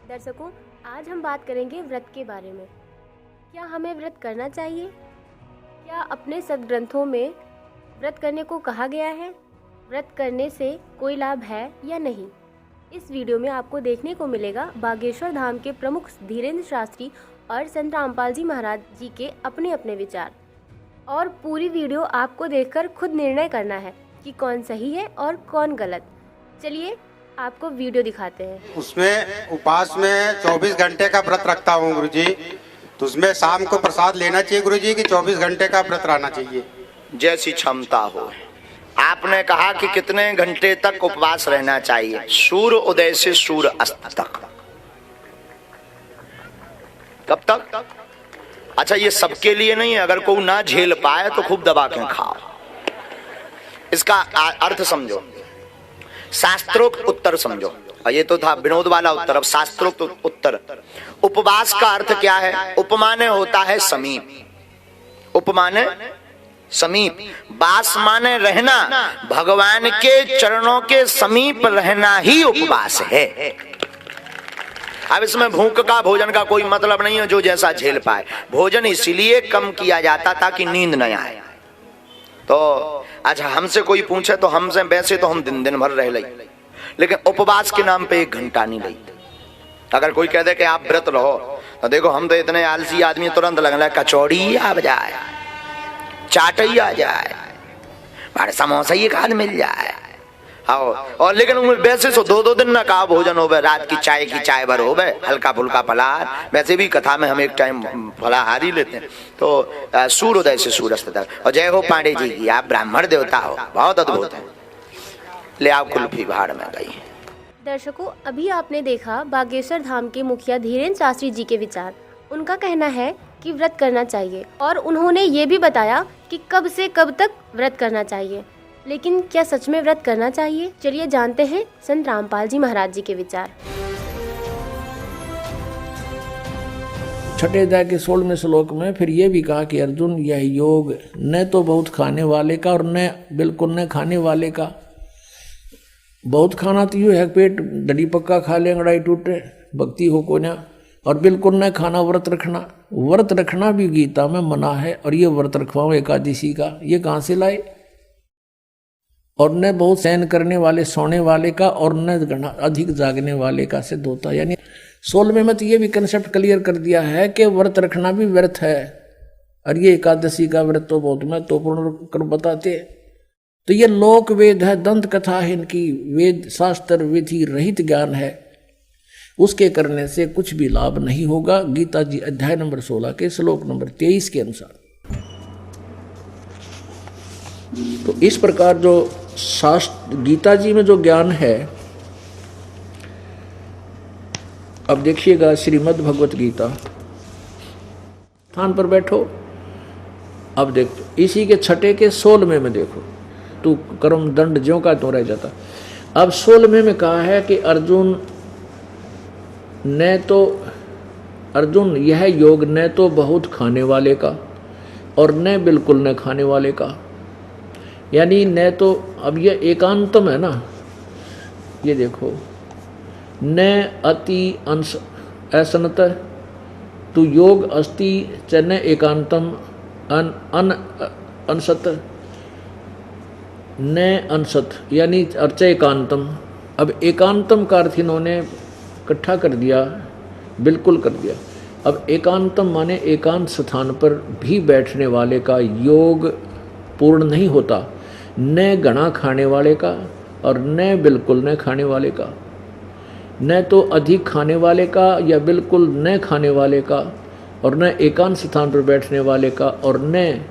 दर्शकों, आज हम बात करेंगे व्रत के बारे में। क्या हमें व्रत करना चाहिए? क्या अपने सद्ग्रंथों में व्रत करने को कहा गया है? व्रत करने से कोई लाभ है या नहीं? इस वीडियो में आपको देखने को मिलेगा बागेश्वर धाम के प्रमुख धीरेन्द्र शास्त्री और संत रामपाल जी महाराज जी के अपने अपने विचार। और पूरी वीडियो आपको देखकर खुद निर्णय करना है कि कौन सही है और कौन गलत। चलिए आपको वीडियो दिखाते हैं। उसमें उपवास में 24 घंटे का व्रत रखता हूँ गुरुजी, तो उसमें शाम को प्रसाद लेना चाहिए गुरुजी कि 24 घंटे का व्रत रहना चाहिए? जैसी क्षमता हो। आपने कहा कि कितने घंटे तक उपवास रहना चाहिए? सूर्य उदय से सूर्य अस्त तक। कब तक? अच्छा, ये सबके लिए नहीं है। अगर कोई ना झेल पाए तो खूब दबा के खाओ। इसका अर्थ समझो, शास्त्रोक्त उत्तर समझो। और ये तो था विनोद वाला उत्तर, अब शास्त्रोक्त उत्तर। उपवास का अर्थ क्या है? उपमाने होता है समीप। उपमाने समीप, वास माने रहना, भगवान के चरणों के समीप रहना ही उपवास है। अब इसमें भूख का भोजन का कोई मतलब नहीं है, जो जैसा झेल पाए। भोजन इसीलिए कम किया जाता ताकि नींद न आए। तो अच्छा, हमसे कोई पूछे तो हमसे वैसे तो हम दिन दिन भर रह लई, लेकिन उपवास के नाम पे 1 घंटा नहीं लई। अगर कोई कह दे कि आप व्रत रहो, तो देखो हम तो इतने आलसी आदमी, तुरंत लगना कचौड़ी आ जाए, चाट ही आ जाए, बड़े समोसा ही एक आध मिल जाए। आओ, और लेकिन वैसे तो 2-2 दिन ना का भोजन हो, रात की चाय भर हो, हल्का फुल्का फलाहार। वैसे भी कथा में हम एक टाइम फलाहार ही लेते हैं। तो सूर्योदय से सूर्यास्त तक। और जय हो पांडे जी की, आप ब्राह्मण देवता हो, बहुत अद्भुत है। ले आओ कुल्फी, भाड़ में गई। दर्शकों, अभी आपने देखा बागेश्वर धाम के मुखिया धीरेन्द्र शास्त्री जी के विचार। उनका कहना है कि व्रत करना चाहिए, और उन्होंने ये भी बताया कि कब से कब तक व्रत करना चाहिए। लेकिन क्या सच में व्रत करना चाहिए? चलिए जानते हैं संत रामपाल जी महाराज जी के विचार। छठे अध्याय के 16वें श्लोक में फिर ये भी कहा कि अर्जुन, यह योग न तो बहुत खाने वाले का और न बिल्कुल न खाने वाले का। बहुत खाना तो यूँ है, पेट डडी पक्का खा ले, अंगड़ाई टूटे, भक्ति हो को ना। और बिल्कुल न खाना, व्रत रखना। व्रत रखना भी गीता में मना है। और ये व्रत रखवाओ एकादशी का, ये कहाँ से लाए? और न बहुत सहन करने वाले, सोने वाले का, और न अधिक जागने वाले का सिद्ध होता है। यानी 16वें में तो ये भी कंसेप्ट क्लियर कर दिया है कि व्रत रखना भी व्यर्थ है। और ये एकादशी का व्रत तो बहुत महत्वपूर्ण कर बताते। तो ये लोक वेद है, दंत कथा है इनकी, वेद शास्त्र विधि रहित ज्ञान है। उसके करने से कुछ भी लाभ नहीं होगा। गीता जी अध्याय नंबर 16 के श्लोक नंबर 23 के अनुसार। तो इस प्रकार जो शास्त्र गीता जी में जो ज्ञान है, अब देखिएगा श्रीमद् भगवत गीता, स्थान पर बैठो। अब देखो इसी के छठे के 16वें में देखो, तू कर्म दंड ज्यों का त्यों रह जाता। अब 16वें में कहा है कि अर्जुन अर्जुन यह योग न तो बहुत खाने वाले का और न बिल्कुल न खाने वाले का। यानी न तो, अब ये एकांतम है ना, ये देखो, न अति अंश असनत तु योग अस्ति च न एकांतम अन अंशत न अंशत, यानी अर्च एकांतम। अब एकांतम का अर्थ इन्होंने इकट्ठा कर दिया, बिल्कुल कर दिया। अब एकांतम माने एकांत स्थान पर भी बैठने वाले का योग पूर्ण नहीं होता। न घना खाने वाले का और न बिल्कुल न खाने वाले का। न तो अधिक खाने वाले का या बिल्कुल न खाने वाले का, और न एकांत स्थान पर बैठने वाले का, और न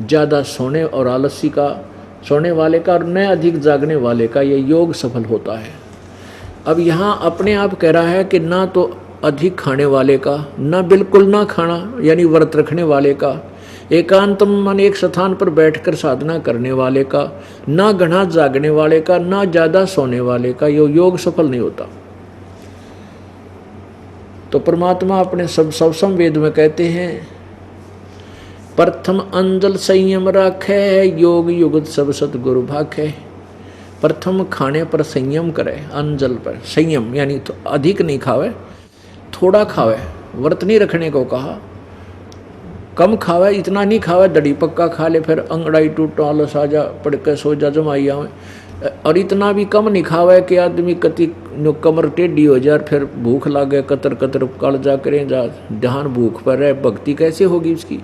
ज़्यादा सोने और आलसी का, सोने वाले का, और न अधिक जागने वाले का। ये योग सफल होता है। अब यहाँ अपने आप कह रहा है कि ना तो अधिक खाने वाले का, ना बिल्कुल ना खाना यानी व्रत रखने वाले का, एकांतम माने एक स्थान पर बैठकर साधना करने वाले का, ना घना जागने वाले का, ना ज़्यादा सोने वाले का। ये योग सफल नहीं होता। तो परमात्मा अपने सब वेद में कहते हैं, प्रथम अंजल संयम राखे, योग युगत सब सतगुरु भाखे। प्रथम खाने पर संयम करे, अंजल पर संयम यानी तो अधिक नहीं खावे, थोड़ा खावे, व्रत नहीं रखने को कहा, कम खावे, इतना नहीं खावे दड़ी पक्का खा ले फिर अंगड़ाई टूट आलस आ जा पड़ के सो जा जमाई आवे, और इतना भी कम नहीं खावे कि आदमी कति कमर टेढ़ी हो जाए फिर भूख लागे कतर कतर कल जा करें जा, ध्यान भूख पर है, भक्ति कैसे होगी उसकी।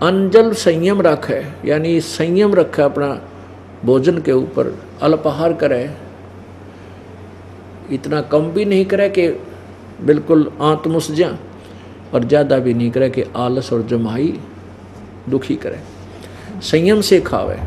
अंजल संयम रखे, यानी संयम रखे अपना भोजन के ऊपर, अल्पाहार करे, इतना कम भी नहीं करे कि बिल्कुल आत्मुस जा, और ज़्यादा भी नहीं करे कि आलस और जमाई दुखी करे, संयम से खावे।